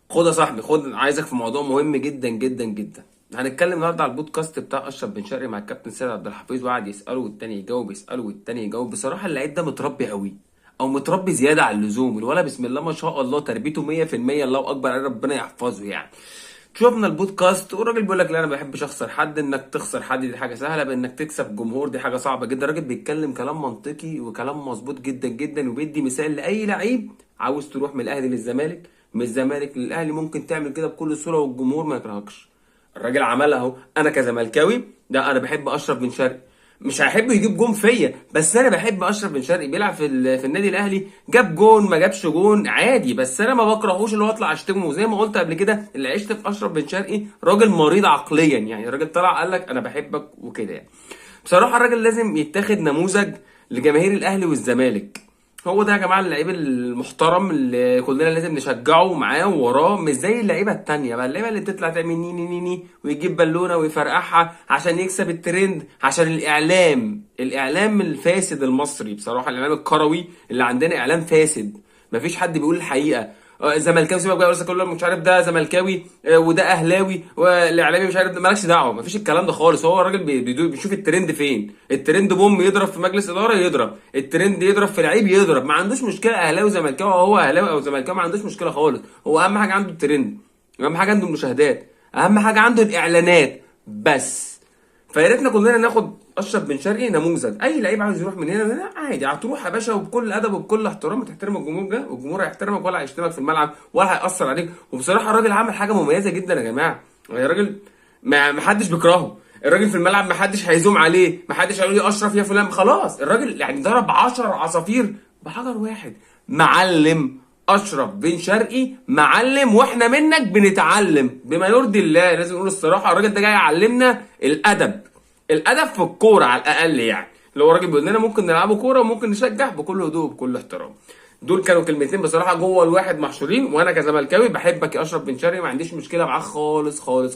خد يا صاحبي، خد، عايزك في موضوع مهم جدا جدا جدا. هنتكلم النهارده على البودكاست بتاع اشرف بن شرقي مع الكابتن سيد عبد الحفيظ، وقعد يساله والتاني يجاوب، يساله والتاني يجاوب. بصراحه اللعيب ده متربي قوي، او متربي زياده عن اللزوم. الولا بسم الله ما شاء الله تربيته 100%، الله اكبر عليه، ربنا يحفظه يعني. شفنا البودكاست والراجل بيقول لك لا انا ما بحبش اخسر حد. انك تخسر حد دي حاجه سهله، بانك تكسب جمهور دي حاجه صعبه جدا. الراجل بيتكلم كلام منطقي وكلام مظبوط جدا جدا، وبيدي مثال لاي لعيب عاوز تروح من الاهلي للزمالك، من الزمالك للاهلي، ممكن تعمل كده بكل سهوله والجمهور ما يكرهكش. الراجل عملها اهو. انا كزملكاوي، ده انا بحب اشرف بن شرقي. مش هيحب يجيب جون فيا، بس انا بحب اشرف بن شرقي. بيلعب في النادي الاهلي، جاب جون ما جابش جون عادي، بس انا ما بكرهوش اللي هو اطلع اشتمه. زي ما قلت قبل كده، اللي عشت في اشرف بن شرقي راجل مريض عقليا يعني. الراجل طلع قال لك انا بحبك وكده يعني. بصراحه الراجل لازم يتاخد نموذج لجماهير الاهلي والزمالك. هو ده يا جماعه اللعيب المحترم اللي كلنا لازم نشجعه معاه ووراه، مش زي اللعيبه التانيه بقى، اللعيبه اللي بتطلع تعمل ني ني ني ني ويجيب بالونه ويفرقعها عشان يكسب الترند، عشان الاعلام الفاسد المصري. بصراحه الاعلام الكروي اللي عندنا اعلام فاسد، مفيش حد بيقول الحقيقه. زملكاوي سيبك بقى، بس كله مش عارف ده زملكاوي وده اهلاوي، والاعلامي مش عارف ده. مالكش دعوه، مفيش الكلام ده خالص. هو الراجل بيشوف الترند فين. الترند بوم يضرب في مجلس اداره، يضرب الترند، يضرب في لعيب، يضرب. ما عندوش مشكله اهلاوي زملكاوي، هو اهلاوي او زملكاوي ما عندوش مشكله خالص. هو اهم حاجه عنده الترند، اهم حاجه عنده المشاهدات، اهم حاجه عنده الاعلانات بس. فيا ريتنا كلنا ناخد اشرف بن شرقي نموذج. اي لعيب عاوز يروح من هنا لهنا عادي هتروح يا باشا، وبكل ادب وبكل احترام. تحترم الجمهور ده والجمهور هيحترمك، ولا هيشتمك في الملعب ولا هيأثر عليك. وبصراحه الراجل عمل حاجه مميزه جدا يا جماعه. يا راجل، ما حدش بيكرهه. الراجل في الملعب ما حدش هيزوم عليه، ما حدش هيقول لي اشرف يا فلان. خلاص الراجل يعني ضرب 10 عصافير بحجر واحد. معلم اشرف بن شرقي معلم، واحنا منك بنتعلم بما يرضي الله. لازم نقول الصراحه، الراجل ده جاي يعلمنا الادب. الادب في الكوره على الاقل يعني. اللي هو راجل بيقول لنا ممكن نلعبوا كوره وممكن نشجع بكل هدوء وبكل احترام. دول كانوا كلمتين بصراحه جوه الواحد محشورين. وانا كزملكاوي بحبك يا اشرف بن شرقي، ما عنديش مشكله معاك خالص خالص خالص.